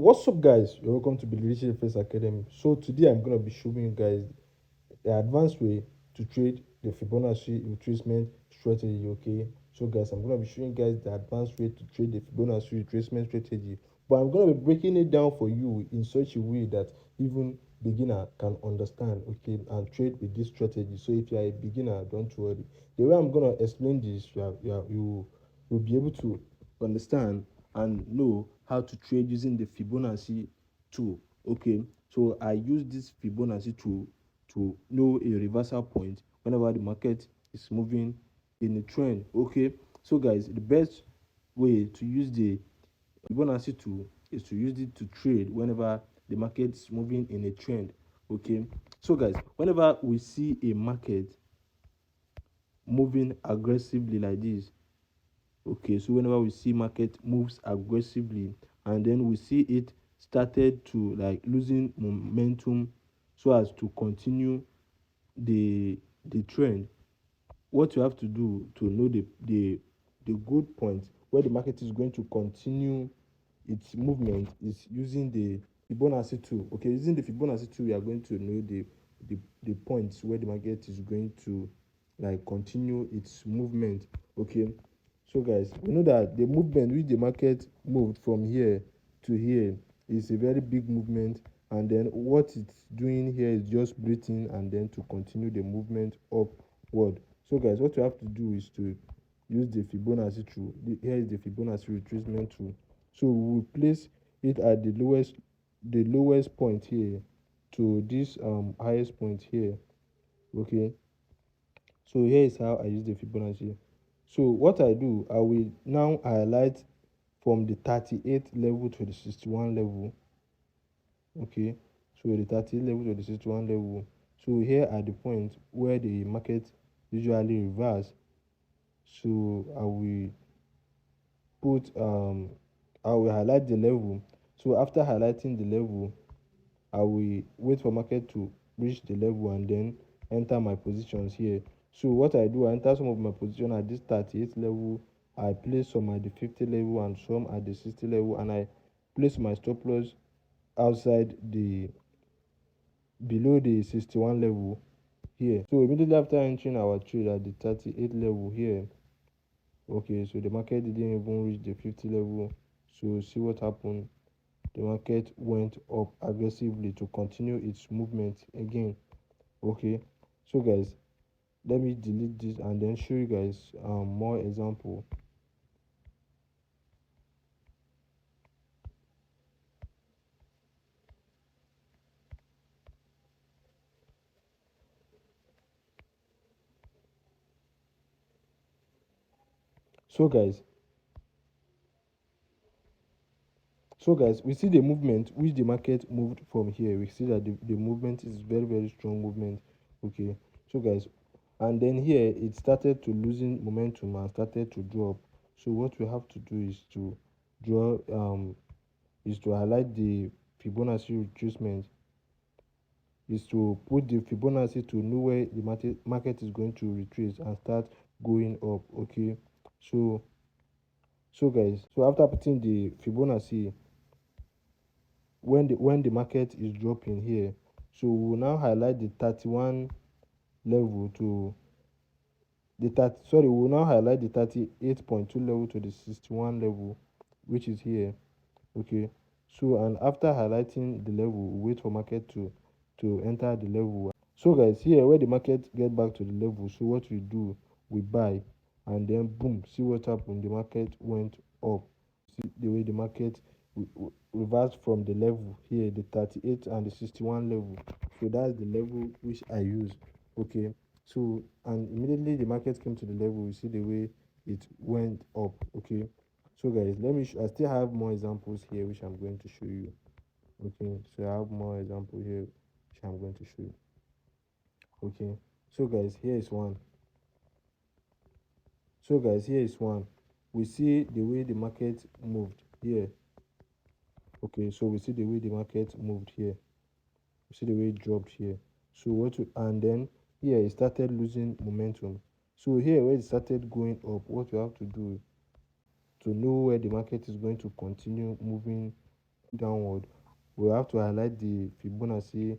What's up, guys? You're welcome to Believing First Academy. So today I'm gonna be showing you guys the advanced way to trade the Fibonacci retracement strategy. Okay, so guys, I'm gonna be showing you guys the advanced way to trade the Fibonacci retracement strategy, but I'm gonna be breaking it down for you in such a way that even beginner can understand, okay, and trade with this strategy. So if you are a beginner, don't worry. The way I'm gonna explain this, you will be able to understand and know how to trade using the Fibonacci tool. Okay, so I use this Fibonacci tool to know a reversal point whenever the market is moving in a trend. Okay, so guys, the best way to use the Fibonacci tool is to use it to trade whenever the market is moving in a trend. Okay, so guys, whenever we see a market moving aggressively like this, okay, so whenever we see market moves aggressively and then we see it started to like losing momentum so as to continue the trend, what you have to do to know the good point where the market is going to continue its movement is using the Fibonacci tool. Okay, using the Fibonacci tool, we are going to know the points where the market is going to like continue its movement. Okay, so guys, we know that the movement which the market moved from here to here is a very big movement, and then what it's doing here is just breathing and then to continue the movement upward. So guys, what you have to do is to use the Fibonacci tool. Here is the Fibonacci retracement tool. So we will place it at the lowest point here to this highest point here. Okay, so here is how I use the Fibonacci. So what I do, I will now highlight from the 38 level to the 61 level. Okay, so the 38 level to the 61 level. So here are the points where the market usually reverse. So I will highlight the level. So after highlighting the level, I will wait for market to reach the level and then enter my positions here. So what I do, I enter some of my position at this 38 level, I place some at the 50 level and some at the 60 level, and I place my stop loss outside the below the 61 level here. So immediately after entering our trade at the 38 level here, okay, so the market didn't even reach the 50 level. So see what happened. The market went up aggressively to continue its movement again. Okay, so guys, let me delete this and then show you guys more example. So guys, we see the movement which the market moved from here. We see that the movement is very strong movement. Okay, so guys, and then here it started to losing momentum and started to drop. So what we have to do draw is to highlight the Fibonacci retracement, is to put the Fibonacci to know where the market is going to retrace and start going up. Okay, so guys, so after putting the Fibonacci, when the market is dropping here, so we will now highlight the 31 level to the 30 sorry we will now highlight the 38.2 level to the 61 level, which is here. Okay, so and after highlighting the level, we wait for market to enter the level. So guys, here where the market get back to the level, so what we do, we buy, and then boom, see what happened. The market went up. See the way the market reversed from the level here, the 38 and the 61 level. So that's the level which I use. Okay, so and immediately the market came to the level, you see the way it went up. Okay, so guys, let me I still have more examples here which I'm going to show you. Okay, so I have more example here which I'm going to show you. Okay, so guys, here is one. So guys, here is one. We see the way the market moved here. Okay, so we see the way the market moved here. We see the way it dropped here. So and then here it started losing momentum. So here where it started going up, what you have to do to know where the market is going to continue moving downward, we have to highlight the Fibonacci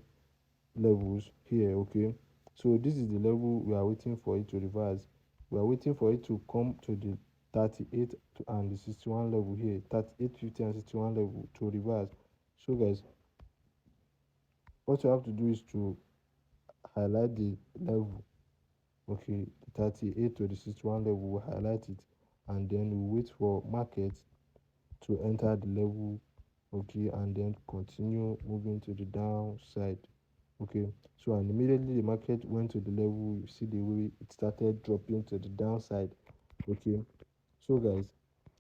levels here. Okay, so this is the level we are waiting for it to reverse. We are waiting for it to come to the 38 and the 61 level here, 38, 50 and 61 level to reverse. So guys, what you have to do is to highlight the level. Okay, the 38 to the 61 level, we highlight it, and then we wait for market to enter the level. Okay, and then continue moving to the downside. Okay, so and immediately the market went to the level, you see the way it started dropping to the downside. Okay, so guys,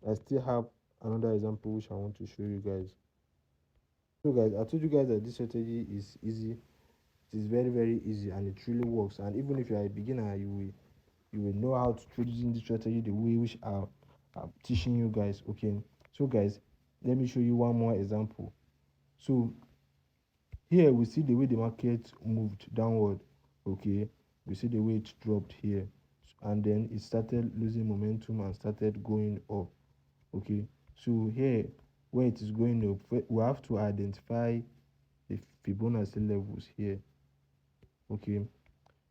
I still have another example which I want to show you guys. So guys, I told you guys that this strategy is easy. It is very very easy, and it really works. And even if you are a beginner, you will know how to trade using this strategy the way which I'm teaching you guys. Okay, so guys, let me show you one more example. So here we see the way the market moved downward. Okay, we see the way it dropped here, and then it started losing momentum and started going up. Okay, so here where it is going up, we have to identify the Fibonacci levels here. Okay,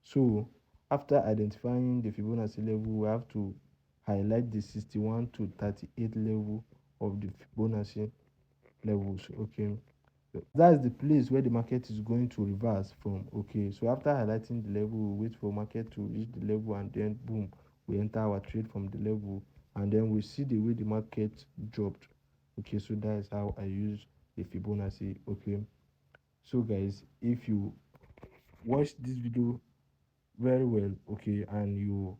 so after identifying the Fibonacci level, we have to highlight the 61 to 38 level of the Fibonacci levels. Okay, that's the place where the market is going to reverse from. Okay, so after highlighting the level, we wait for market to reach the level, and then boom, we enter our trade from the level, and then we see the way the market dropped. Okay, so that is how I use the Fibonacci. Okay, so guys, if you watch this video very well, okay, and you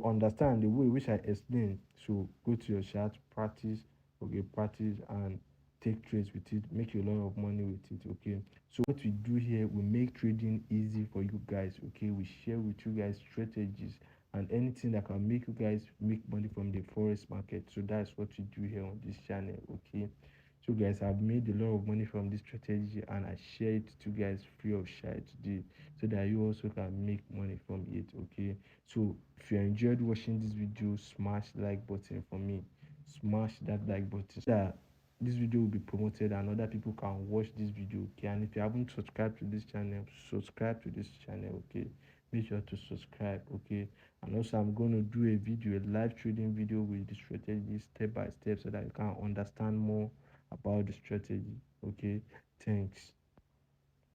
understand the way which I explain, so go to your chart, practice. Okay, practice and take trades with it, make a lot of money with it. Okay, so what we do here, we make trading easy for you guys. Okay, we share with you guys strategies and anything that can make you guys make money from the forex market. So that's what we do here on this channel. Okay, so guys, I've made a lot of money from this strategy, and I share it to you guys free of charge today, so that you also can make money from it. Okay, so if you enjoyed watching this video, smash like button for me, smash that like button so that this video will be promoted and other people can watch this video. Okay, and if you haven't subscribed to this channel, subscribe to this channel. Okay, make sure to subscribe. Okay, and also I'm going to do a video, a live trading video with the strategy step by step, so that you can understand more about the strategy. Okay, thanks.